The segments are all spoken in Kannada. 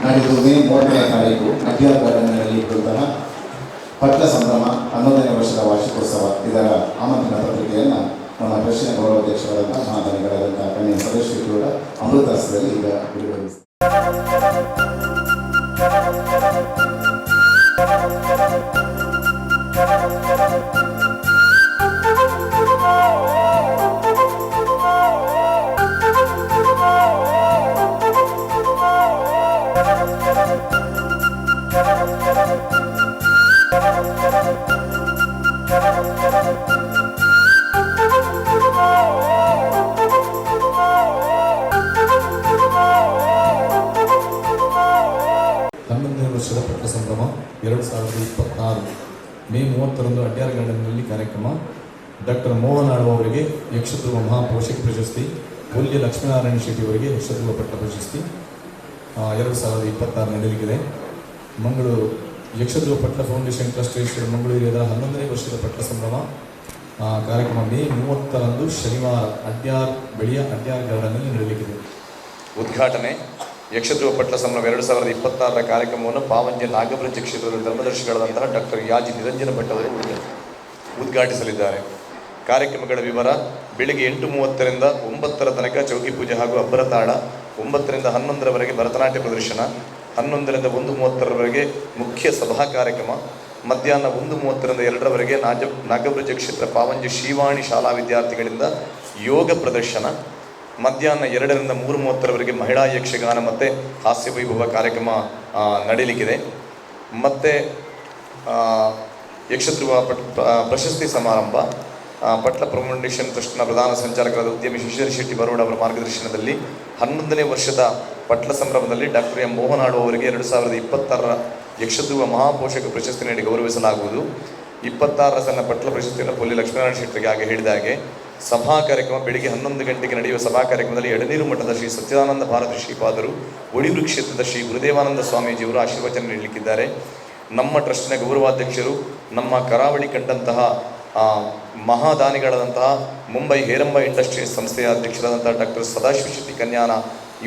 ನಾಡಿದ್ದು ಮೇ 30ನೇ ತಾರೀಕು ಅಡ್ಯಾರ್ ಗಾರ್ಡನ್ನಲ್ಲಿ ಇರುವಂತಹ ಪಟ್ಲ ಸಂಭ್ರಮ 11ನೇ ವರ್ಷದ ವಾರ್ಷಿಕೋತ್ಸವ ಇದರ ಆಮಂತ್ರಣ ಪತ್ರಿಕೆಯನ್ನು ನಮ್ಮ ಟ್ರಸ್ಟಿನ ಗೌರವಾಧ್ಯಕ್ಷರಾದಂಥ ಮಹಾದಾನಿಗಳಾದಂಥ ಕನ್ಯಾ ಸದಸ್ಯರುಗಳ ಅಮೃತಾಸದಲ್ಲಿ ಈಗ ಬಿಡುಗಡೆ. ವರ್ಷದ ಪಟ್ಲ ಸಂಭ್ರಮ 2026 ಮೇ 30ರಂದು ಅಡ್ಯಾರ್ ಗಾರ್ಡನ್ನಲ್ಲಿ ಕಾರ್ಯಕ್ರಮ. ಡಾಕ್ಟರ್ ಮೋಹನ್ ಆಳ್ವ ಅವರಿಗೆ ಯಕ್ಷಧ್ರುವ ಮಹಾಪೋಷಕ ಪ್ರಶಸ್ತಿ, ಹುಲ್ಯ ಲಕ್ಷ್ಮೀನಾರಾಯಣ ಶೆಟ್ಟಿ ಅವರಿಗೆ ಯಕ್ಷಧ್ರುವ ಪಟ್ಲ ಪ್ರಶಸ್ತಿ 2026 ನಡೆಯಲಿದೆ. ಮಂಗಳೂರು ಯಕ್ಷಧ್ರುವ ಪಟ್ಲ ಫೌಂಡೇಶನ್ ಟ್ರಸ್ಟ್ ಮಂಗಳೂರಿನ 11ನೇ ವರ್ಷದ ಪಟ್ಲ ಸಂಭ್ರಮ ಕಾರ್ಯಕ್ರಮ ಮೇ 30ರಂದು ಶನಿವಾರ ಬೆಳೆಯ ಅಡ್ಯಾರ್ ಗಾರ್ಡನ್ನಲ್ಲಿ ನಡೆಯಲಿದೆ. ಉದ್ಘಾಟನೆ ಯಕ್ಷಧ್ರುವ ಪಟ್ಲ ಸಂಭ್ರಮ 2026 ಕಾರ್ಯಕ್ರಮವನ್ನು ಪಾವಂಜೆ ನಾಗಬ್ರಜ ಕ್ಷೇತ್ರದ ಧರ್ಮದರ್ಶಿಗಳಾದಂತಹ ಡಾಕ್ಟರ್ ಯಾಜಿ ನಿರಂಜನ ಭಟ್ ಅವರು ಉದ್ಘಾಟಿಸಲಿದ್ದಾರೆ. ಕಾರ್ಯಕ್ರಮಗಳ ವಿವರ: ಬೆಳಿಗ್ಗೆ 8:30ರಿಂದ 9 ತನಕ ಚೌಕಿ ಪೂಜೆ ಹಾಗೂ ಅಬ್ಬರ ತಾಳ, 9ರಿಂದ 11ರವರೆಗೆ ಭರತನಾಟ್ಯ ಪ್ರದರ್ಶನ, 11ರಿಂದ 1:30ರವರೆಗೆ ಮುಖ್ಯ ಸಭಾ ಕಾರ್ಯಕ್ರಮ, ಮಧ್ಯಾಹ್ನ 1:30ರಿಂದ 2ರವರೆಗೆ ನಾಗಬ್ರಜ ಕ್ಷೇತ್ರ ಪಾವಂಜೆ ಶ್ರೀವಾಣಿ ಶಾಲಾ ವಿದ್ಯಾರ್ಥಿಗಳಿಂದ ಯೋಗ ಪ್ರದರ್ಶನ, ಮಧ್ಯಾಹ್ನ 2ರಿಂದ 3:30ರವರೆಗೆ ಮಹಿಳಾ ಯಕ್ಷಗಾನ ಮತ್ತು ಹಾಸ್ಯ ವೈಭವ ಕಾರ್ಯಕ್ರಮ ನಡೆಯಲಿಕ್ಕಿದೆ. ಮತ್ತು ಯಕ್ಷಧ್ರುವ ಪ್ರಶಸ್ತಿ ಸಮಾರಂಭ ಪಟ್ಲ ಫೌಂಡೇಶನ್ ಟ್ರಸ್ಟ್ನ ಪ್ರಧಾನ ಸಂಚಾಲಕರಾದ ಉದ್ಯಮಿ ಶಿಶಿರ್ ಶೆಟ್ಟಿ ಬರೋಡ್ ಅವರ ಮಾರ್ಗದರ್ಶನದಲ್ಲಿ 11ನೇ ವರ್ಷದ ಪಟ್ಲ ಸಂಭ್ರಮದಲ್ಲಿ ಡಾಕ್ಟರ್ ಎಂ ಮೋಹನ್ ಆಳ್ವ ಅವರಿಗೆ 2026 ಯಕ್ಷಧ್ರುವ ಮಹಾಪೋಷಕ ಪ್ರಶಸ್ತಿ ನೀಡಿ ಗೌರವಿಸಲಾಗುವುದು. 26 ಸಣ್ಣ ಪಟ್ಲ ಪ್ರಶಸ್ತಿಯನ್ನು ಪೊಲ್ಲಿ ಲಕ್ಷ್ಮೀನಾರಾಯಣ ಶೆಟ್ಟಿಗೆ ಹಾಗೆ ಹೇಳಿದ ಹಾಗೆ ಸಭಾ ಕಾರ್ಯಕ್ರಮ ಬೆಳಿಗ್ಗೆ 11 ಗಂಟೆಗೆ ನಡೆಯುವ ಸಭಾ ಕಾರ್ಯಕ್ರಮದಲ್ಲಿ ಎಡನೀರು ಮಠದ ಶ್ರೀ ಸಚ್ಚಿದಾನಂದ ಭಾರತಿ ಶ್ರೀಪಾದರು, ಒಡಿಯೂರು ಕ್ಷೇತ್ರದ ಶ್ರೀ ಗುರುದೇವಾನಂದ ಸ್ವಾಮೀಜಿಯವರು ಆಶೀರ್ವಚನ ನೀಡಲಿಕ್ಕಿದ್ದಾರೆ. ನಮ್ಮ ಟ್ರಸ್ಟಿನ ಗೌರವಾಧ್ಯಕ್ಷರು, ನಮ್ಮ ಕರಾವಳಿ ಕಂಡಂತಹ ಮಹಾದಾನಿಗಳಾದಂತಹ ಮುಂಬೈ ಹೇರಂಬ ಇಂಡಸ್ಟ್ರೀಸ್ ಸಂಸ್ಥೆಯ ಅಧ್ಯಕ್ಷರಾದಂತಹ ಡಾಕ್ಟರ್ ಸದಾಶಿವ ಶೆಟ್ಟಿ ಕನ್ಯಾನ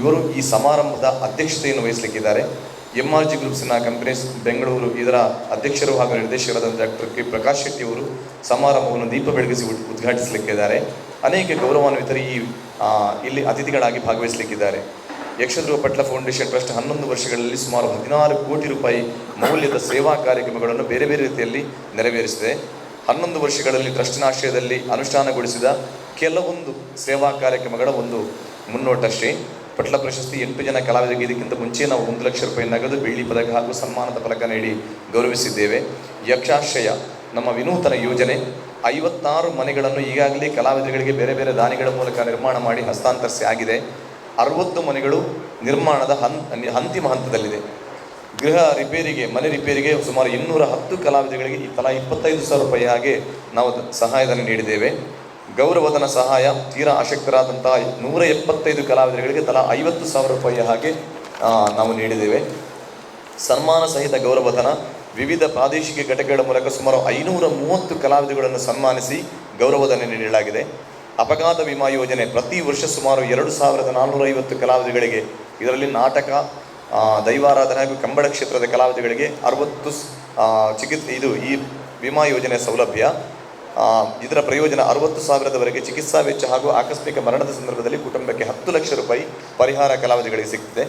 ಇವರು ಈ ಸಮಾರಂಭದ ಅಧ್ಯಕ್ಷತೆಯನ್ನು ವಹಿಸಲಿಕ್ಕಿದ್ದಾರೆ. MRG ಗ್ರೂಪ್ಸ್ನ ಕಂಪನೀಸ್ ಬೆಂಗಳೂರು ಇದರ ಅಧ್ಯಕ್ಷರು ಹಾಗೂ ನಿರ್ದೇಶಕರಾದ ಡಾಕ್ಟರ್ ಕೆ ಪ್ರಕಾಶ್ ಶೆಟ್ಟಿ ಅವರು ಸಮಾರಂಭವನ್ನು ದೀಪ ಬೆಳಗಿಸಿ ಉದ್ಘಾಟಿಸಲಿಕ್ಕಿದ್ದಾರೆ. ಅನೇಕ ಗೌರವಾನ್ವಿತರು ಇಲ್ಲಿ ಅತಿಥಿಗಳಾಗಿ ಭಾಗವಹಿಸಲಿಕ್ಕಿದ್ದಾರೆ. ಯಕ್ಷಧ್ರುವ ಪಟ್ಲ ಫೌಂಡೇಶನ್ ಟ್ರಸ್ಟ್ 11 ವರ್ಷಗಳಲ್ಲಿ ಸುಮಾರು 16 ಕೋಟಿ ರೂಪಾಯಿ ಮೌಲ್ಯದ ಸೇವಾ ಕಾರ್ಯಕ್ರಮಗಳನ್ನು ಬೇರೆ ಬೇರೆ ರೀತಿಯಲ್ಲಿ ನೆರವೇರಿಸಿದೆ. 11 ವರ್ಷಗಳಲ್ಲಿ ಟ್ರಸ್ಟಿನ ಆಶ್ರಯದಲ್ಲಿ ಅನುಷ್ಠಾನಗೊಳಿಸಿದ ಕೆಲವೊಂದು ಸೇವಾ ಕಾರ್ಯಕ್ರಮಗಳ ಒಂದು ಮುನ್ನೋಟಷ್ಟೇ. ಪಟ್ಲ ಪ್ರಶಸ್ತಿ 8 ಜನ ಕಲಾವಿದರಿಗೆ ಇದಕ್ಕಿಂತ ಮುಂಚೆ ನಾವು 1 ಲಕ್ಷ ರೂಪಾಯಿ ನಗದು, ಬೆಳ್ಳಿ ಪದಕ ಹಾಗೂ ಸನ್ಮಾನದ ಫಲಕ ನೀಡಿ ಗೌರವಿಸಿದ್ದೇವೆ. ಯಕ್ಷಾಶ್ರಯ ನಮ್ಮ ವಿನೂತನ ಯೋಜನೆ 56 ಮನೆಗಳನ್ನು ಈಗಾಗಲೇ ಕಲಾವಿದರಿಗೆ ಬೇರೆ ಬೇರೆ ದಾನಿಗಳ ಮೂಲಕ ನಿರ್ಮಾಣ ಮಾಡಿ ಹಸ್ತಾಂತರಿಸಿ ಆಗಿದೆ. 60 ಮನೆಗಳು ನಿರ್ಮಾಣದ ಅಂತಿಮ ಹಂತದಲ್ಲಿದೆ. ಮನೆ ರಿಪೇರಿಗೆ ಸುಮಾರು 210 ಕಲಾವಿದರಿಗೆ ತಲಾ 25,000 ರೂಪಾಯಿ ಹಾಗೆ ನಾವು ಸಹಾಯಧನ ನೀಡಿದ್ದೇವೆ. ಗೌರವಧನ ಸಹಾಯ ತೀರಾ ಆಸಕ್ತರಾದಂತಹ 175 ಕಲಾವಿದರಿಗೆ ತಲಾ 50,000 ರೂಪಾಯಿ ಹಾಗೆ ನಾವು ನೀಡಿದ್ದೇವೆ. ಸನ್ಮಾನ ಸಹಿತ ಗೌರವಧನ ವಿವಿಧ ಪ್ರಾದೇಶಿಕ ಘಟಕಗಳ ಮೂಲಕ ಸುಮಾರು 530 ಕಲಾವಿದಗಳನ್ನು ಸನ್ಮಾನಿಸಿ ಗೌರವಧನ ನೀಡಲಾಗಿದೆ. ಅಪಘಾತ ವಿಮಾ ಯೋಜನೆ ಪ್ರತಿ ವರ್ಷ ಸುಮಾರು 2,450 ಕಲಾವಿದಗಳಿಗೆ, ಇದರಲ್ಲಿ ನಾಟಕ, ದೈವಾರಾಧನೆ ಹಾಗೂ ಕಂಬಳ ಕ್ಷೇತ್ರದ ಕಲಾವಿದಗಳಿಗೆ 60 ಈ ವಿಮಾ ಯೋಜನೆ ಸೌಲಭ್ಯ. ಇದರ ಪ್ರಯೋಜನ 60,000ದವರೆಗೆ ಚಿಕಿತ್ಸಾ ವೆಚ್ಚ ಹಾಗೂ ಆಕಸ್ಮಿಕ ಮರಣದ ಸಂದರ್ಭದಲ್ಲಿ ಕುಟುಂಬಕ್ಕೆ 10 ಲಕ್ಷ ರೂಪಾಯಿ ಪರಿಹಾರ ಕಲಾವಿದಗಳಿಗೆ ಸಿಗ್ತದೆ.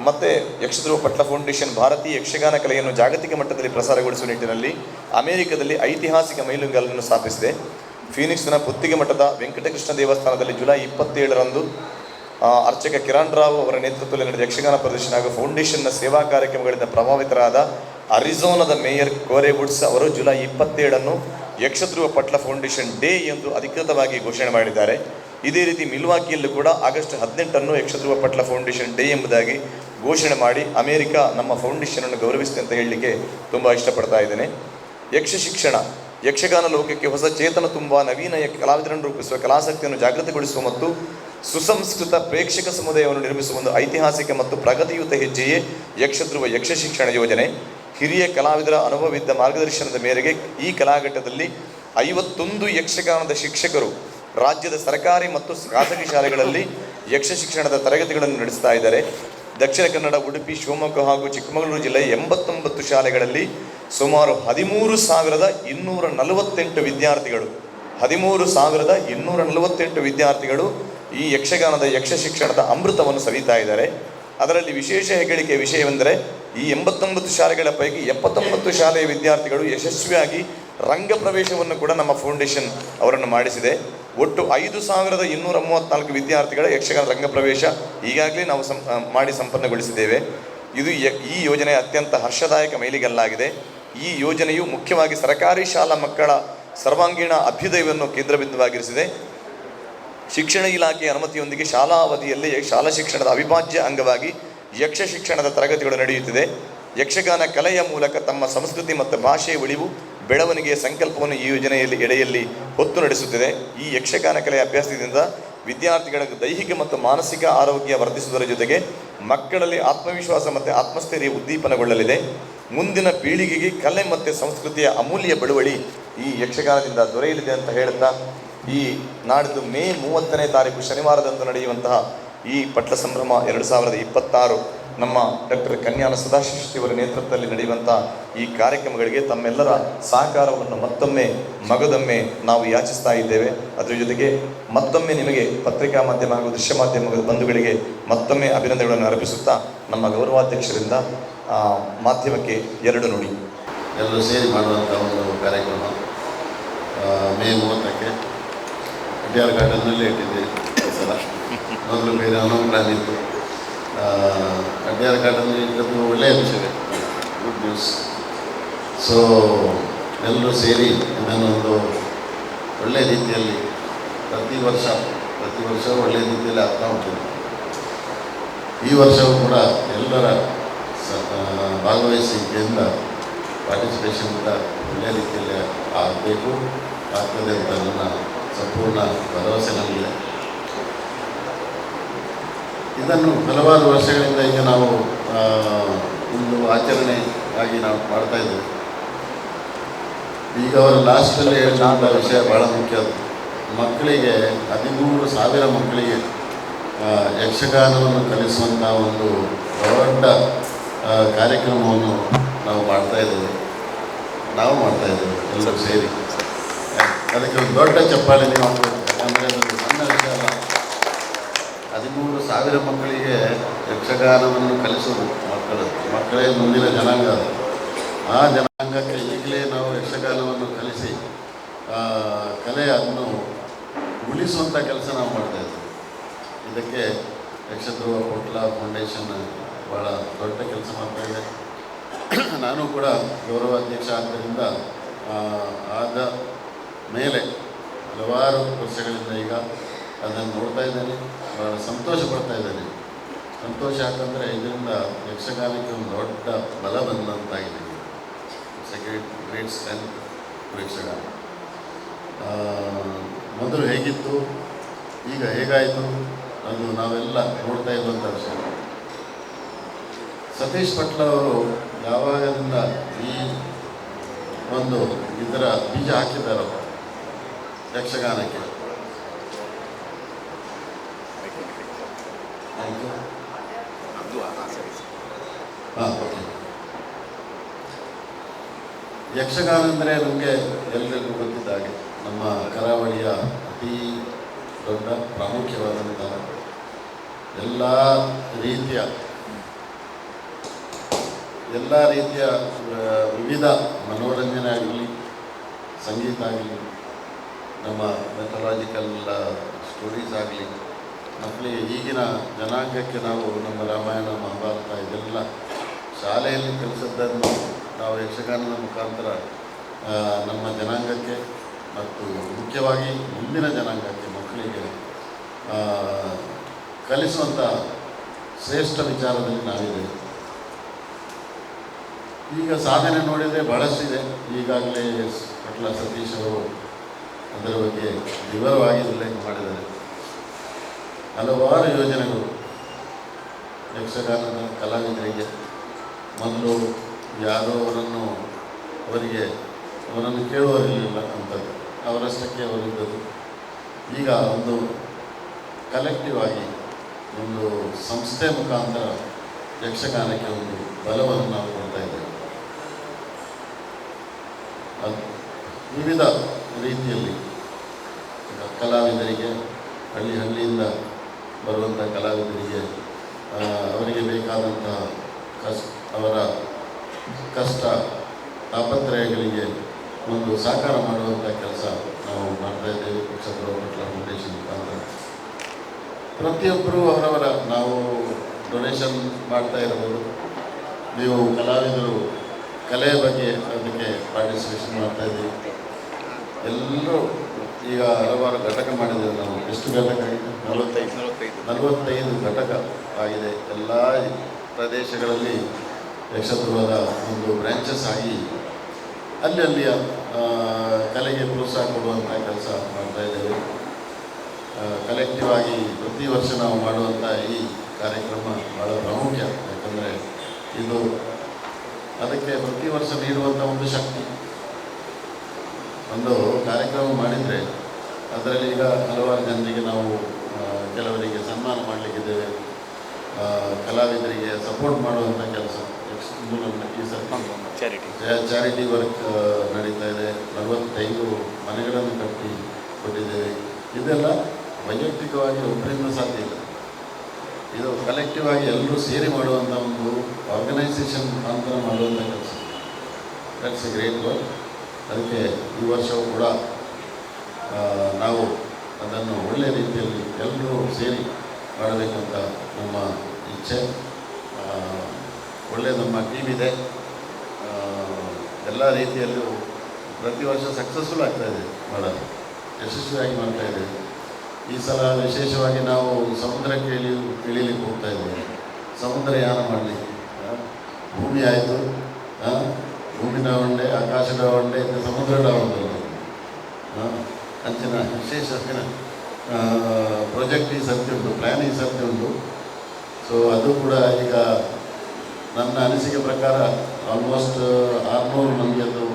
ಮತ್ತು ಯಕ್ಷಧ್ರುವ ಪಟ್ಲ ಫೌಂಡೇಶನ್ ಭಾರತೀಯ ಯಕ್ಷಗಾನ ಕಲೆಯನ್ನು ಜಾಗತಿಕ ಮಟ್ಟದಲ್ಲಿ ಪ್ರಸಾರಗೊಳಿಸುವ ನಿಟ್ಟಿನಲ್ಲಿ ಅಮೆರಿಕದಲ್ಲಿ ಐತಿಹಾಸಿಕ ಮೈಲುಗಲ್ಲನ್ನು ಸ್ಥಾಪಿಸಿದೆ. ಫೀನಿಕ್ಸ್ನ ಪುತ್ತಿಗೆ ಮಠದ ವೆಂಕಟಕೃಷ್ಣ ದೇವಸ್ಥಾನದಲ್ಲಿ ಜುಲೈ 27ರಂದು ಅರ್ಚಕ ಕಿರಣ್ ರಾವ್ ಅವರ ನೇತೃತ್ವದಲ್ಲಿ ನಡೆದ ಯಕ್ಷಗಾನ ಪ್ರದರ್ಶನ ಹಾಗೂ ಫೌಂಡೇಶನ್ನ ಸೇವಾ ಕಾರ್ಯಕ್ರಮಗಳಿಂದ ಪ್ರಭಾವಿತರಾದ ಅರಿಜೋನಾದ ಮೇಯರ್ ಕೋರೆ ವುಡ್ಸ್ ಅವರು ಜುಲೈ 27ಅನ್ನು ಯಕ್ಷಧ್ರುವ ಪಟ್ಲ ಫೌಂಡೇಶನ್ ಡೇ ಎಂದು ಅಧಿಕೃತವಾಗಿ ಘೋಷಣೆ ಮಾಡಿದ್ದಾರೆ. ಇದೇ ರೀತಿ ಮಿಲ್ವಾಕಿಯಲ್ಲೂ ಕೂಡ ಆಗಸ್ಟ್ 18ಅನ್ನು ಯಕ್ಷಧ್ರುವ ಪಟ್ಲ ಫೌಂಡೇಶನ್ ಡೇ ಎಂಬುದಾಗಿ ಘೋಷಣೆ ಮಾಡಿ ಅಮೆರಿಕ ನಮ್ಮ ಫೌಂಡೇಶನನ್ನು ಗೌರವಿಸಿದೆ ಅಂತ ಹೇಳಲಿಕ್ಕೆ ತುಂಬ ಇಷ್ಟಪಡ್ತಾ ಇದ್ದೇನೆ. ಯಕ್ಷ ಶಿಕ್ಷಣ ಯಕ್ಷಗಾನ ಲೋಕಕ್ಕೆ ಹೊಸ ಚೇತನ ತುಂಬ ನವೀನ ಕಲಾವಿದರನ್ನು ರೂಪಿಸುವ, ಕಲಾಸಕ್ತಿಯನ್ನು ಜಾಗೃತಗೊಳಿಸುವ ಮತ್ತು ಸುಸಂಸ್ಕೃತ ಪ್ರೇಕ್ಷಕ ಸಮುದಾಯವನ್ನು ನಿರ್ಮಿಸುವ ಒಂದು ಐತಿಹಾಸಿಕ ಮತ್ತು ಪ್ರಗತಿಯುತ ಹೆಜ್ಜೆಯೇ ಯಕ್ಷಧ್ರುವ ಯಕ್ಷ ಶಿಕ್ಷಣ ಯೋಜನೆ. ಹಿರಿಯ ಕಲಾವಿದರ ಅನುಭವವಿದ್ದ ಮಾರ್ಗದರ್ಶನದ ಮೇರೆಗೆ ಈ ಕಲಾಘಟ್ಟದಲ್ಲಿ 51 ಯಕ್ಷಗಾನದ ಶಿಕ್ಷಕರು ರಾಜ್ಯದ ಸರ್ಕಾರಿ ಮತ್ತು ಖಾಸಗಿ ಶಾಲೆಗಳಲ್ಲಿ ಯಕ್ಷ ಶಿಕ್ಷಣದ ತರಗತಿಗಳನ್ನು ನಡೆಸ್ತಾ ಇದ್ದಾರೆ. ದಕ್ಷಿಣ ಕನ್ನಡ, ಉಡುಪಿ, ಶಿವಮೊಗ್ಗ ಹಾಗೂ ಚಿಕ್ಕಮಗಳೂರು ಜಿಲ್ಲೆಯ 89 ಶಾಲೆಗಳಲ್ಲಿ ಸುಮಾರು 13,248 ವಿದ್ಯಾರ್ಥಿಗಳು 13,248 ವಿದ್ಯಾರ್ಥಿಗಳು ಈ ಯಕ್ಷಗಾನದ ಯಕ್ಷ ಶಿಕ್ಷಣದ ಅಮೃತವನ್ನು ಸವಿತಾ ಇದ್ದಾರೆ. ಅದರಲ್ಲಿ ವಿಶೇಷ ಹೆಗ್ಗಳಿಕೆಯ ವಿಷಯವೆಂದರೆ ಈ 89 ಶಾಲೆಗಳ ಪೈಕಿ 79 ಶಾಲೆಯ ವಿದ್ಯಾರ್ಥಿಗಳು ಯಶಸ್ವಿಯಾಗಿ ರಂಗ ಪ್ರವೇಶವನ್ನು ಕೂಡ ನಮ್ಮ ಫೌಂಡೇಶನ್ ಅವರನ್ನು ಮಾಡಿಸಿದೆ. ಒಟ್ಟು 5,234 ವಿದ್ಯಾರ್ಥಿಗಳ ಯಕ್ಷಗಾನ ರಂಗ ಪ್ರವೇಶ ಈಗಾಗಲೇ ನಾವು ಮಾಡಿ ಸಂಪನ್ನಗೊಳಿಸಿದ್ದೇವೆ. ಇದು ಈ ಯೋಜನೆ ಅತ್ಯಂತ ಹರ್ಷದಾಯಕ ಮೈಲಿಗಲ್ಲಾಗಿದೆ. ಈ ಯೋಜನೆಯು ಮುಖ್ಯವಾಗಿ ಸರ್ಕಾರಿ ಶಾಲಾ ಮಕ್ಕಳ ಸರ್ವಾಂಗೀಣ ಅಭ್ಯುದಯವನ್ನು ಕೇಂದ್ರಬಿಂದುವಾಗಿರಿಸಿದೆ. ಶಿಕ್ಷಣ ಇಲಾಖೆಯ ಅನುಮತಿಯೊಂದಿಗೆ ಶಾಲಾ ಅವಧಿಯಲ್ಲಿ ಶಾಲಾ ಶಿಕ್ಷಣದ ಅವಿಭಾಜ್ಯ ಅಂಗವಾಗಿ ಯಕ್ಷ ಶಿಕ್ಷಣದ ತರಗತಿಗಳು ನಡೆಯುತ್ತಿದೆ. ಯಕ್ಷಗಾನ ಕಲೆಯ ಮೂಲಕ ತಮ್ಮ ಸಂಸ್ಕೃತಿ ಮತ್ತು ಭಾಷೆಯ ಉಳಿವು ಬೆಳವಣಿಗೆಯ ಸಂಕಲ್ಪವನ್ನು ಈ ಯೋಜನೆಯಲ್ಲಿ ಎಡೆಯಲ್ಲಿ ಹೊತ್ತು ನಡೆಸುತ್ತಿದೆ. ಈ ಯಕ್ಷಗಾನ ಕಲೆಯ ಅಭ್ಯಾಸದಿಂದ ವಿದ್ಯಾರ್ಥಿಗಳ ದೈಹಿಕ ಮತ್ತು ಮಾನಸಿಕ ಆರೋಗ್ಯ ವರ್ಧಿಸುವುದರ ಜೊತೆಗೆ ಮಕ್ಕಳಲ್ಲಿ ಆತ್ಮವಿಶ್ವಾಸ ಮತ್ತು ಆತ್ಮಸ್ಥೈರ್ಯ ಉದ್ದೀಪನಗೊಳ್ಳಲಿದೆ. ಮುಂದಿನ ಪೀಳಿಗೆಗೆ ಕಲೆ ಮತ್ತು ಸಂಸ್ಕೃತಿಯ ಅಮೂಲ್ಯ ಬಳುವಳಿ ಈ ಯಕ್ಷಗಾನದಿಂದ ದೊರೆಯಲಿದೆ ಅಂತ ಹೇಳುತ್ತಾ, ಈ ನಾಡಿದ್ದು ಮೇ 30ನೇ ತಾರೀಕು ಶನಿವಾರದಂದು ನಡೆಯುವಂತಹ ಈ ಪಟ್ಲ ಸಂಭ್ರಮ 2026 ನಮ್ಮ ಡಾಕ್ಟರ್ ಕನ್ಯಾನ ಸದಾಶಿವರ ನೇತೃತ್ವದಲ್ಲಿ ನಡೆಯುವಂಥ ಈ ಕಾರ್ಯಕ್ರಮಗಳಿಗೆ ತಮ್ಮೆಲ್ಲರ ಸಹಕಾರವನ್ನು ಮಗದೊಮ್ಮೆ ನಾವು ಯಾಚಿಸ್ತಾ ಇದ್ದೇವೆ. ಅದರ ಜೊತೆಗೆ ಮತ್ತೊಮ್ಮೆ ನಿಮಗೆ ಪತ್ರಿಕಾ ಮಾಧ್ಯಮ ಹಾಗೂ ದೃಶ್ಯ ಮಾಧ್ಯಮದ ಬಂಧುಗಳಿಗೆ ಮತ್ತೊಮ್ಮೆ ಅಭಿನಂದನೆಗಳನ್ನು ಅರ್ಪಿಸುತ್ತಾ ನಮ್ಮ ಗೌರವಾಧ್ಯಕ್ಷರಿಂದ ಮಾಧ್ಯಮಕ್ಕೆ 2 ನುಡಿ. ಎಲ್ಲರೂ ಸೇರಿ ಮಾಡುವಂಥ ಒಂದು ಕಾರ್ಯಕ್ರಮ ಮೇ 30ಕ್ಕೆ ಅಡ್ಯಾರ್ ಗಾರ್ಡನ್ನಲ್ಲಿ ಇಟ್ಟಿದ್ದೀವಿ. ಈ ಸಲ ಮೊದಲು ಬೇರೆ ಪ್ಲಾನ್ ಇತ್ತು. ಅಡ್ಯಾರ್ ಗಾರ್ಡನ್ನಲ್ಲಿ ಇಟ್ಟದ್ದು ಒಳ್ಳೆಯ ವಿಷಯವೇ, ಗುಡ್ ನ್ಯೂಸ್. ಸೊ ಎಲ್ಲರೂ ಸೇರಿ ಇದನ್ನೊಂದು ಒಳ್ಳೆಯ ರೀತಿಯಲ್ಲಿ ಪ್ರತಿ ವರ್ಷ ಒಳ್ಳೆಯ ರೀತಿಯಲ್ಲಿ ಆಗ್ತಾ ಉಂಟು. ಈ ವರ್ಷವೂ ಕೂಡ ಎಲ್ಲರ ಭಾಗವಹಿಸುವಿಕೆಯಿಂದ ಪಾರ್ಟಿಸಿಪೇಷನ್ನಿಂದ ಒಳ್ಳೆಯ ರೀತಿಯಲ್ಲಿ ಆಗ್ತದೆ ಅಂತ ನನ್ನ ಸಂಪೂರ್ಣ ಭರವಸೆ ನನಗಿದೆ. ಇದನ್ನು ಹಲವಾರು ವರ್ಷಗಳಿಂದ ಈಗ ನಾವು ಒಂದು ಆಚರಣೆ ಆಗಿ ನಾವು ಮಾಡ್ತಾ ಇದ್ದೇವೆ. ಈಗ ಅವರು ಲಾಸ್ಟಲ್ಲಿ ಹೇಳಿದಂಥ ವಿಷಯ ಭಾಳ ಮುಖ್ಯ. ಮಕ್ಕಳಿಗೆ 13,000 ಮಕ್ಕಳಿಗೆ ಯಕ್ಷಗಾನವನ್ನು ಕಲಿಸುವಂಥ ಒಂದು ದೊಡ್ಡ ಕಾರ್ಯಕ್ರಮವನ್ನು ನಾವು ಮಾಡ್ತಾಯಿದ್ದೇವೆ ಎಲ್ಲರೂ ಸೇರಿ. ಅದಕ್ಕೆ ಒಂದು ದೊಡ್ಡ ಚಪ್ಪಾಳೆ ನೀವು ಹಾಕಬೇಕು. ಯಾಕಂದರೆ ಅದೊಂದು ಸಣ್ಣ ವಿಷಯ ಅಲ್ಲ. 13,000 ಮಕ್ಕಳಿಗೆ ಯಕ್ಷಗಾನವನ್ನು ಕಲಿಸೋದು ಮಕ್ಕಳೇ ಮುಂದಿನ ಜನಾಂಗ. ಆ ಜನಾಂಗಕ್ಕೆ ಈಗಲೇ ನಾವು ಯಕ್ಷಗಾನವನ್ನು ಕಲಿಸಿ ಕಲೆಯನ್ನು ಉಳಿಸುವಂಥ ಕೆಲಸ ನಾವು ಮಾಡ್ತಾಯಿದ್ದೀವಿ. ಇದಕ್ಕೆ ಯಕ್ಷಧ್ರುವ ಪೊಟ್ಲ ಫೌಂಡೇಶನ್ ಭಾಳ ದೊಡ್ಡ ಕೆಲಸ ಮಾಡ್ತಾಯಿದೆ. ನಾನು ಕೂಡ ಗೌರವಾಧ್ಯಕ್ಷ ಆದ್ದರಿಂದ ಆದ ಮೇಲೆ ಹಲವಾರು ವರ್ಷಗಳಿಂದ ಈಗ ಅದನ್ನು ನೋಡ್ತಾ ಇದ್ದೇನೆ. ಭಾಳ ಸಂತೋಷ ಪಡ್ತಾ ಇದ್ದೇನೆ. ಸಂತೋಷ ಯಾಕಂದರೆ ಇದರಿಂದ ಯಕ್ಷಗಾನಕ್ಕೆ ಒಂದು ದೊಡ್ಡ ಬಲ ಬಂದಂತಾಗಿದೆ. Great strength Yakshagana. ಮೊದಲು ಹೇಗಿತ್ತು, ಈಗ ಹೇಗಾಯಿತು, ಅದು ನಾವೆಲ್ಲ ನೋಡ್ತಾ ಇರುವಂಥ ವಿಷಯ. ಸತೀಶ್ ಪಟ್ಲ ಅವರು ಯಾವಾಗದಿಂದ ಈ ಒಂದು ಇದರ ಬೀಜ ಹಾಕಿದ್ದಾರೋ ಯಕ್ಷಗಾನಕ್ಕೆ, ಓಕೆ. ಯಕ್ಷಗಾನ ಅಂದರೆ ನಮಗೆ ಎಲ್ಲರಿಗೂ ಗೊತ್ತಿದ್ದ ಹಾಗೆ ನಮ್ಮ ಕರಾವಳಿಯ ಅತಿ ದೊಡ್ಡ ಪ್ರಾಮುಖ್ಯವಾದಂಥ ಎಲ್ಲ ರೀತಿಯ ವಿವಿಧ ಮನೋರಂಜನೆ ಆಗಲಿ, ಸಂಗೀತ ಆಗಲಿ, ನಮ್ಮ ಮೆಥಲಾಜಿಕಲ್ ಸ್ಟೋರೀಸ್ ಆಗಲಿ, ಮಕ್ಕಳಿಗೆ ಈಗಿನ ಜನಾಂಗಕ್ಕೆ ನಾವು ನಮ್ಮ ರಾಮಾಯಣ ಮಹಾಭಾರತ ಇದೆಲ್ಲ ಶಾಲೆಯಲ್ಲಿ ಕಲಿಸಿದ್ದನ್ನು ನಾವು ಯಕ್ಷಗಾನದ ಮುಖಾಂತರ ನಮ್ಮ ಜನಾಂಗಕ್ಕೆ ಮತ್ತು ಮುಖ್ಯವಾಗಿ ಮುಂದಿನ ಜನಾಂಗಕ್ಕೆ ಮಕ್ಕಳಿಗೆ ಕಲಿಸುವಂಥ ಶ್ರೇಷ್ಠ ವಿಚಾರದಲ್ಲಿ ನಾವಿದ್ದೇವೆ. ಈಗ ಸಾಧನೆ ನೋಡಿದರೆ ಭಾಳಷ್ಟಿದೆ. ಈಗಾಗಲೇ ಪಟ್ಲ ಸತೀಶ್ ಅವರು ಅದರ ಬಗ್ಗೆ ವಿವರವಾಗಿ ಉಲ್ಲೇಖ ಮಾಡಿದ್ದಾರೆ. ಹಲವಾರು ಯೋಜನೆಗಳು ಯಕ್ಷಗಾನದ ಕಲಾವಿದರಿಗೆ. ಮೊದಲು ಯಾರೋ ಅವರನ್ನು ಕೇಳುವರಿರಲಿಲ್ಲ ಅಂಥದ್ದು, ಅವರಷ್ಟಕ್ಕೆ ಅವರಿದ್ದದ್ದು. ಈಗ ಒಂದು ಕಲೆಕ್ಟಿವ್ ಆಗಿ ಒಂದು ಸಂಸ್ಥೆ ಮುಖಾಂತರ ಯಕ್ಷಗಾನಕ್ಕೆ ಒಂದು ಬಲವನ್ನು ನಾವು ಕೊಡ್ತಾ ಇದ್ದೇವೆ. ಅದು ವಿವಿಧ ರೀತಿಯಲ್ಲಿ ಕಲಾವಿದರಿಗೆ ಹಳ್ಳಿಯಿಂದ ಬರುವಂಥ ಕಲಾವಿದರಿಗೆ ಅವರಿಗೆ ಬೇಕಾದಂತಹ ಅವರ ಕಷ್ಟ ತಾಪತ್ರಯಗಳಿಗೆ ಒಂದು ಸಾಕಾರ ಮಾಡುವಂಥ ಕೆಲಸ ನಾವು ಮಾಡ್ತಾ ಇದ್ದೇವೆ. ಯಕ್ಷಧ್ರುವ ಭಟ್ಲ ಫೌಂಡೇಶನ್ ಮುಖಾಂತರ ಪ್ರತಿಯೊಬ್ಬರೂ ಅವರವರ ನಾವು ಡೊನೇಷನ್ ಮಾಡ್ತಾ ಇರ್ಬೋದು. ನೀವು ಕಲಾವಿದರು ಕಲೆಯ ಬಗ್ಗೆ ಅದಕ್ಕೆ ಪಾರ್ಟಿಸಿಪೇಷನ್ ಮಾಡ್ತಾ ಇದ್ದೀವಿ. ಎಲ್ಲರೂ ಈಗ ಹಲವಾರು ಘಟಕ ಮಾಡಿದ್ದೇವೆ ನಾವು. ಎಷ್ಟು ಘಟಕ ಆಗಿದೆ? 45 ಘಟಕ ಆಗಿದೆ. ಎಲ್ಲ ಪ್ರದೇಶಗಳಲ್ಲಿ ಯಕ್ಷಧ್ರುವದ ಒಂದು ಬ್ರ್ಯಾಂಚಸ್ ಆಗಿ ಅಲ್ಲಿಯ ಕಲೆಗೆ ಪ್ರೋತ್ಸಾಹ ಕೊಡುವಂಥ ಕೆಲಸ ಮಾಡ್ತಾ ಇದ್ದೇವೆ. ಕಲೆಕ್ಟಿವ್ ಆಗಿ ಪ್ರತಿ ವರ್ಷ ನಾವು ಮಾಡುವಂಥ ಈ ಕಾರ್ಯಕ್ರಮ ಭಾಳ ಪ್ರಾಮುಖ್ಯ. ಯಾಕಂದರೆ ಇದು ಅದಕ್ಕೆ ಪ್ರತಿ ವರ್ಷ ನೀಡುವಂಥ ಒಂದು ಶಕ್ತಿ. ಒಂದು ಕಾರ್ಯಕ್ರಮ ಮಾಡಿದರೆ ಅದರಲ್ಲಿ ಈಗ ಹಲವಾರು ಜನರಿಗೆ ನಾವು ಕೆಲವರಿಗೆ ಸನ್ಮಾನ ಮಾಡಲಿಕ್ಕಿದ್ದೇವೆ, ಕಲಾವಿದರಿಗೆ ಸಪೋರ್ಟ್ ಮಾಡುವಂಥ ಕೆಲಸ ಈ ಚಾರಿಟಿ ವರ್ಕ್ ನಡೀತಾ ಇದೆ. 45 ಮನೆಗಳನ್ನು ಕಟ್ಟಿ ಕೊಟ್ಟಿದ್ದೇವೆ. ಇದೆಲ್ಲ ವೈಯಕ್ತಿಕವಾಗಿ ಒಬ್ಬರಿಂದ ಸಾಧ್ಯ ಇಲ್ಲ. ಇದು ಕಲೆಕ್ಟಿವ್ ಆಗಿ ಎಲ್ಲರೂ ಸೇರಿ ಮಾಡುವಂಥ ಒಂದು ಆರ್ಗನೈಸೇಷನ್ ಮುಖಾಂತರ ಮಾಡುವಂಥ ಕೆಲಸ. That's A great work. ಅದಕ್ಕೆ ಈ ವರ್ಷವೂ ಕೂಡ ನಾವು ಅದನ್ನು ಒಳ್ಳೆಯ ರೀತಿಯಲ್ಲಿ ಎಲ್ಲರೂ ಸೇರಿ ಮಾಡಬೇಕಂತ ನಮ್ಮ ಇಚ್ಛೆ. ಒಳ್ಳೆಯ ನಮ್ಮ ಟೀಮ್ ಇದೆ. ಎಲ್ಲ ರೀತಿಯಲ್ಲೂ ಪ್ರತಿ ವರ್ಷ ಸಕ್ಸಸ್ಫುಲ್ ಆಗ್ತಾಯಿದೆ, ಮಾಡೋದು ಯಶಸ್ವಿಯಾಗಿ ಮಾಡ್ತಾಯಿದ್ದೇವೆ. ಈ ಸಲ ವಿಶೇಷವಾಗಿ ನಾವು ಸಮುದ್ರಕ್ಕೆ ಇಳಿಲಿಕ್ಕೆ ಹೋಗ್ತಾ ಇದ್ದೇವೆ. ಸಮುದ್ರಯಾನ ಮಾಡಲಿಕ್ಕೆ ಭೂಮಿ ಆಯಿತು, ಭೂಮಿನ ಒಂಡೆ, ಆಕಾಶದ ಒಂಡೆ, ಸಮುದ್ರದ ಒಂದು ಅಂಚಿನ ವಿಶೇಷ ಪ್ರಾಜೆಕ್ಟ್ ಈ ಸರ್ತಿ ಉಂಟು, ಪ್ಲ್ಯಾನ್ ಈ ಸರ್ತಿ ಉಂಟು. ಸೊ ಅದು ಕೂಡ ಈಗ ನನ್ನ ಅನಿಸಿಕೆ ಪ್ರಕಾರ ಆಲ್ಮೋಸ್ಟ್ 600 ಮಂದಿಯದು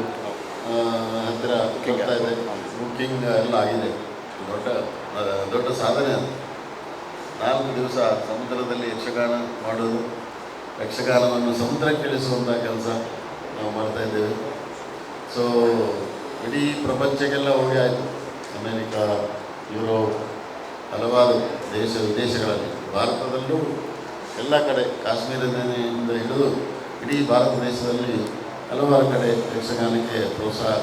ಹತ್ತಿರ ಹೋಗ್ತಾ ಇದೆ. ಬುಕ್ಕಿಂಗ್ ಎಲ್ಲ ಆಗಿದೆ. ದೊಡ್ಡ ಸಾಧನೆ ಅದು. 4 ದಿವಸ ಸಮುದ್ರದಲ್ಲಿ ಯಕ್ಷಗಾನ ಮಾಡೋದು, ಯಕ್ಷಗಾನವನ್ನು ಸಮುದ್ರಕ್ಕೆ ಇಳಿಸುವಂಥ ಕೆಲಸ ನಾವು ಮಾಡ್ತಾಯಿದ್ದೇವೆ. ಸೊ ಇಡೀ ಪ್ರಪಂಚಕ್ಕೆಲ್ಲ ಹೋಗಿ ಆಯಿತು. ಅಮೇರಿಕಾ, ಯುರೋಪ್, ಹಲವಾರು ವಿದೇಶಗಳಲ್ಲಿ, ಭಾರತದಲ್ಲೂ ಎಲ್ಲ ಕಡೆ, ಕಾಶ್ಮೀರದಿಂದ ಹಿಡಿದು ಇಡೀ ಭಾರತ ದೇಶದಲ್ಲಿ ಹಲವಾರು ಕಡೆ ಯಕ್ಷಗಾನಕ್ಕೆ ಪ್ರೋತ್ಸಾಹ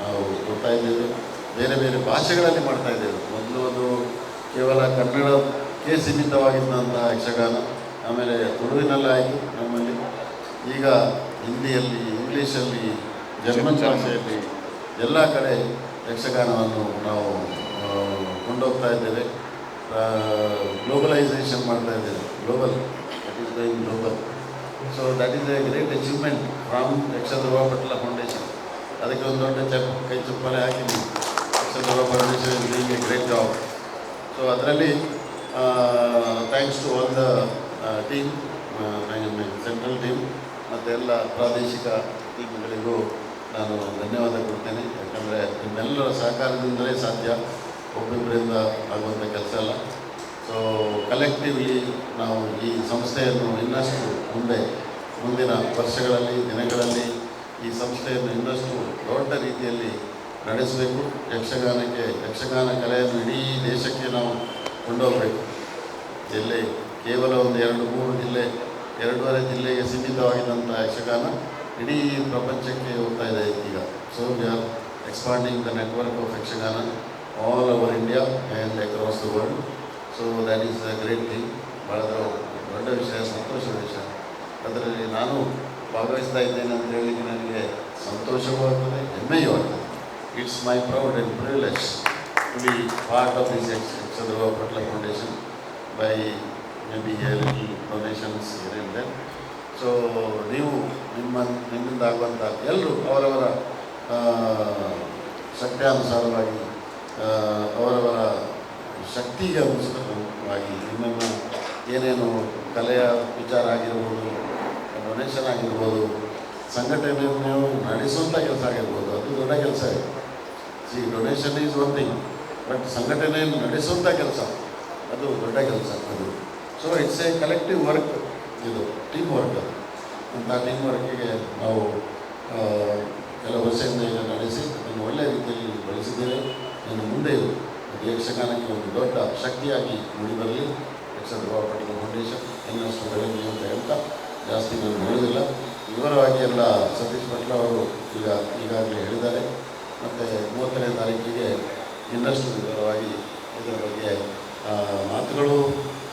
ನಾವು ಕೊಡ್ತಾ ಇದ್ದೇವೆ. ಬೇರೆ ಬೇರೆ ಭಾಷೆಗಳಲ್ಲಿ ಮಾಡ್ತಾಯಿದ್ದೇವೆ. ಮೊದಲು ಅದು ಕೇವಲ ಕನ್ನಡಕ್ಕೆ ಸೀಮಿತವಾಗಿದ್ದಂಥ ಯಕ್ಷಗಾನ, ಆಮೇಲೆ ತುಳುವಿನಲ್ಲಾಯಿತು ನಮ್ಮಲ್ಲಿ. ಈಗ ಹಿಂದಿಯಲ್ಲಿ, ಇಂಗ್ಲೀಷಲ್ಲಿ, ಜರ್ಮನ್ ಭಾಷೆಯಲ್ಲಿ ಎಲ್ಲ ಕಡೆ ಯಕ್ಷಗಾನವನ್ನು ನಾವು ಕೊಂಡೋಗ್ತಾ ಇದ್ದೇವೆ. ಗ್ಲೋಬಲೈಸೇಷನ್ ಮಾಡ್ತಾ ಇದ್ದೇವೆ. Global, that is going global. So that is a great achievement from Yakshadhruva Bhatla foundation. ಅದಕ್ಕೆ ಒಂದು ದೊಡ್ಡ ಕೈ ಚಪ್ಪಲೆ ಹಾಕಿದ್ವಿ. Yakshadhruva foundation is doing a great job. So ಅದರಲ್ಲಿ thanks to all the team, central team ಮತ್ತು ಎಲ್ಲ ಪ್ರಾದೇಶಿಕ ಟೀಮ್ಗಳಿಗೂ ನಾನು ಧನ್ಯವಾದ ಕೊಡ್ತೇನೆ. ಯಾಕಂದರೆ ನಿಮ್ಮೆಲ್ಲರ ಸಹಕಾರದಿಂದಲೇ ಸಾಧ್ಯ, ಒಬ್ಬೊಬ್ಬರಿಂದ ಆಗುವಂಥ ಕೆಲಸ ಅಲ್ಲ. ಸೊ ಕಲೆಕ್ಟಿವ್ಲಿ ನಾವು ಈ ಸಂಸ್ಥೆಯನ್ನು ಇನ್ನಷ್ಟು ಮುಂದಿನ ವರ್ಷಗಳಲ್ಲಿ, ದಿನಗಳಲ್ಲಿ ಈ ಸಂಸ್ಥೆಯನ್ನು ಇನ್ನಷ್ಟು ದೊಡ್ಡ ರೀತಿಯಲ್ಲಿ ನಡೆಸಬೇಕು. ಯಕ್ಷಗಾನ ಕಲೆಯನ್ನು ಇಡೀ ದೇಶಕ್ಕೆ ನಾವು ಕೊಂಡೋಗಬೇಕು. ಜಿಲ್ಲೆ ಕೇವಲ ಒಂದು 2-3 ಜಿಲ್ಲೆ, 2.5 ಜಿಲ್ಲೆಗೆ ಸೀಮಿತವಾಗಿದ್ದಂಥ ಯಕ್ಷಗಾನ ಇಡೀ ಪ್ರಪಂಚಕ್ಕೆ ಹೋಗ್ತಾ ಇದೆ ಈಗ. So we are expanding the network of Yakshagana all over India and across the world. So that is a great thing. ಭಾಳ ದೊಡ್ಡ ವಿಷಯ, ಸಂತೋಷದ ವಿಷಯ. ಅದರಲ್ಲಿ ನಾನು ಭಾಗವಹಿಸ್ತಾ ಇದ್ದೇನೆ ಅಂತ ಹೇಳಲಿಕ್ಕೆ ನನಗೆ ಸಂತೋಷವೂ ಆಗ್ತದೆ, ಹೆಮ್ಮೆಯೂ ಆಗ್ತದೆ. It's my proud and privilege to be part of this Yakshadhruva Bhatla foundation by maybe a little donations here and there. So ನೀವು ನಿಮ್ಮಿಂದ ಆಗುವಂಥ ಎಲ್ಲರೂ ಅವರವರ ಶಕ್ತಿಯಾನುಸಾರವಾಗಿ, ಅವರವರ ಶಕ್ತಿಗೆ ಅನುಸಾರವಾಗಿ ನಿಮ್ಮನ್ನು ಏನೇನು ಕಲೆಯ ವಿಚಾರ ಆಗಿರ್ಬೋದು, ಡೊನೇಷನ್ ಆಗಿರ್ಬೋದು, ಸಂಘಟನೆಯನ್ನು ನಡೆಸುವಂಥ ಕೆಲಸ ಆಗಿರ್ಬೋದು, ಅದು ದೊಡ್ಡ ಕೆಲಸ ಇದೆ. Donation is one thing, but ಸಂಘಟನೆಯನ್ನು ನಡೆಸುವಂಥ ಕೆಲಸ ಅದು ದೊಡ್ಡ ಕೆಲಸ ಅದು. So it's A collective work ಇದು ಟೀಮ್ ವರ್ಕ್ ಅದು. ಅಂಥ ಟೀಮ್ ವರ್ಕಿಗೆ ನಾವು ಕೆಲವು ವರ್ಷದಿಂದ ಈಗ ನಡೆಸಿ ಅದನ್ನು ಒಳ್ಳೆಯ ರೀತಿಯಲ್ಲಿ ಬಳಸಿದ್ದೇವೆ. ಇನ್ನು ಮುಂದೆಯೂ ಅದು ಯಕ್ಷಗಾನಕ್ಕೆ ಒಂದು ದೊಡ್ಡ ಶಕ್ತಿಯಾಗಿ ಮೂಡಿಬರಲಿ. ಯಕ್ಷಧ್ರುವ ಪಟ್ಟಣ ಫೌಂಡೇಶನ್ ಇನ್ನಷ್ಟು ಬೆಳಗ್ಗೆ ಅಂತ ಹೇಳ್ತಾ ಜಾಸ್ತಿ ನಾನು ಹೇಳೋದಿಲ್ಲ. ವಿವರವಾಗಿ ಎಲ್ಲ ಸತೀಶ್ ಭಟ್ಲ ಅವರು ಈಗಾಗಲೇ ಹೇಳಿದ್ದಾರೆ. ಮತ್ತು 30ನೇ ತಾರೀಕಿಗೆ ಇನ್ನಷ್ಟು ವಿವರವಾಗಿ ಇದರ ಬಗ್ಗೆ ಮಾತುಗಳು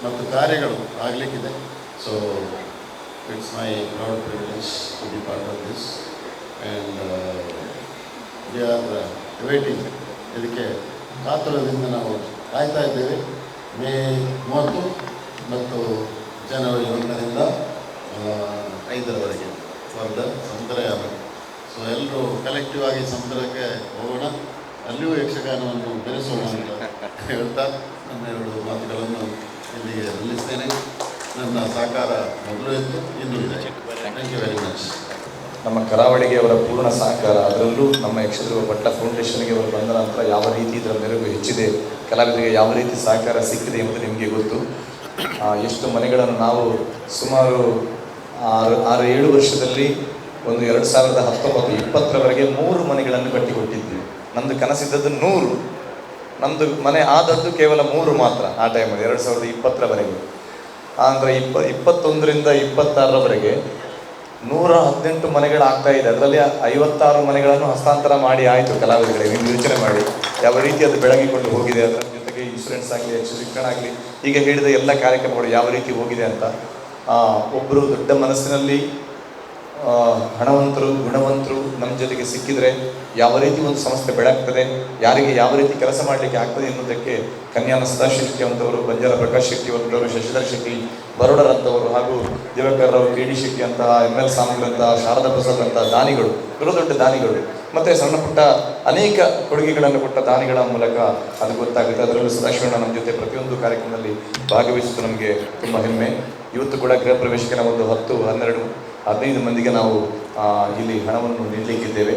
ಮತ್ತು ಕಾರ್ಯಗಳು ಆಗಲಿಕ್ಕಿದೆ. So it's my proud privilege to be part of this and we are waiting. ಇದಕ್ಕೆ ಕಾತುರದಿಂದ ನಾವು ಕಾಯ್ತಾ ಇದ್ದೇವೆ. ಮೇ 30 ಮತ್ತು ಜನವರಿ 1ರಿಂದ 5ರವರೆಗೆ ಫಾರ್ ದ ಸಮುದ್ರಯಾನ. ಸೊ ಎಲ್ಲರೂ ಕಲೆಕ್ಟಿವ್ ಆಗಿ ಸಮುದ್ರಕ್ಕೆ ಹೋಗೋಣ, ಅಲ್ಲಿಯೂ ಯಕ್ಷಗಾನವನ್ನು ಬೆರೆಸೋಣ ಅಂತ ಹೇಳ್ತಾ ನನ್ನ 2 ಮಾತುಗಳನ್ನು ಇಲ್ಲಿಗೆ ನಿಲ್ಲಿಸ್ತೇನೆ. ನನ್ನ ಸಹಕಾರ ಮೊದಲು ಇತ್ತು, ಇನ್ನೂ ಇದೆ. Thank you very much. ನಮ್ಮ ಕರಾವಳಿಗೆ ಅವರ ಪೂರ್ಣ ಸಹಕಾರ, ಅದರಲ್ಲೂ ನಮ್ಮ ಯಕ್ಷಧ್ರುವ ಭಟ್ಲ ಫೌಂಡೇಶನ್ಗೆ ಅವರು ಬಂದ ನಂತರ ಯಾವ ರೀತಿ ಇದರ ಮೆರುಗು ಹೆಚ್ಚಿದೆ, ಕಲಾವಿದರಿಗೆ ಯಾವ ರೀತಿ ಸಹಕಾರ ಸಿಕ್ಕಿದೆ ಎಂಬುದು ನಿಮಗೆ ಗೊತ್ತು. ಎಷ್ಟು ಮನೆಗಳನ್ನು ನಾವು ಸುಮಾರು 6-7 ವರ್ಷದಲ್ಲಿ ಒಂದು 2019-20 3 ಮನೆಗಳನ್ನು ಕಟ್ಟಿಕೊಟ್ಟಿದ್ವಿ. ನಮ್ಮದು ಕನಸಿದ್ದದ್ದು 100, ನಮ್ಮದು ಮನೆ ಆದದ್ದು ಕೇವಲ 3 ಮಾತ್ರ ಆ ಟೈಮಲ್ಲಿ 2020 ಅಂದರೆ 21ರಿಂದ 26 118 ಮನೆಗಳಾಗ್ತಾ ಇದೆ. ಅದರಲ್ಲಿ 56 ಮನೆಗಳನ್ನು ಹಸ್ತಾಂತರ ಮಾಡಿ ಆಯಿತು ಕಲಾವಿದರಿಗೆ. ನೀವು ಯೋಚನೆ ಮಾಡಿ ಯಾವ ರೀತಿ ಅದು ಬೆಳಗಿಕೊಂಡು ಹೋಗಿದೆ. ಅದರ ಜೊತೆಗೆ ಇನ್ಶೂರೆನ್ಸ್ ಆಗಲಿ, ಶಿಕ್ಷಣ ಆಗಲಿ, ಈಗ ಹೇಳಿದ ಎಲ್ಲ ಕಾರ್ಯಕ್ರಮಗಳು ಯಾವ ರೀತಿ ಹೋಗಿದೆ ಅಂತ. ಒಬ್ಬರು ದೊಡ್ಡ ಮನಸ್ಸಿನಲ್ಲಿ ಹಣವಂತರು, ಗುಣವಂತರು ನಮ್ಮ ಜೊತೆಗೆ ಸಿಕ್ಕಿದರೆ ಯಾವ ರೀತಿ ಒಂದು ಸಂಸ್ಥೆ ಬೆಳಗ್ತದೆ, ಯಾರಿಗೆ ಯಾವ ರೀತಿ ಕೆಲಸ ಮಾಡಲಿಕ್ಕೆ ಆಗ್ತದೆ ಎನ್ನುವುದಕ್ಕೆ ಕನ್ಯಾನ ಸದಾಶಿವ ಅಂತವರು, ಬಂಜಾರ ಪ್ರಕಾಶ್ ಶೆಟ್ಟಿ ಅಂತವರು, ಶಶಿಧರ್ ಶೆಟ್ಟಿ ಬರೋಡರಂಥವರು, ಹಾಗೂ ದಿವಾಕರ್ರವರು, ಕೆ ಡಿ ಶೆಟ್ಟಿ ಅಂತಹ, ML ಸಾಮುಗಳಂತಹ, ಶಾರದಾ ಪ್ರಸಾದ್ ಅಂತಹ ದಾನಿಗಳು, ದೊಡ್ಡ ದಾನಿಗಳು, ಮತ್ತು ಸಣ್ಣ ಪುಟ್ಟ ಅನೇಕ ಕೊಡುಗೆಗಳನ್ನು ಕೊಟ್ಟ ದಾನಿಗಳ ಮೂಲಕ ಅದು ಗೊತ್ತಾಗುತ್ತೆ. ಅದರಲ್ಲೂ ಸದಾಶಿವಣ್ಣ ನಮ್ಮ ಜೊತೆ ಪ್ರತಿಯೊಂದು ಕಾರ್ಯಕ್ರಮದಲ್ಲಿ ಭಾಗವಹಿಸಿದ್ದು ನಮಗೆ ತುಂಬ ಹೆಮ್ಮೆ. ಇವತ್ತು ಕೂಡ ಗೃಹ ಪ್ರವೇಶಕ್ಕೆ ನಾವು ಒಂದು 10, 12, 15 ಮಂದಿಗೆ ನಾವು ಇಲ್ಲಿ ಹಣವನ್ನು ನೀಡಲಿಕ್ಕಿದ್ದೇವೆ.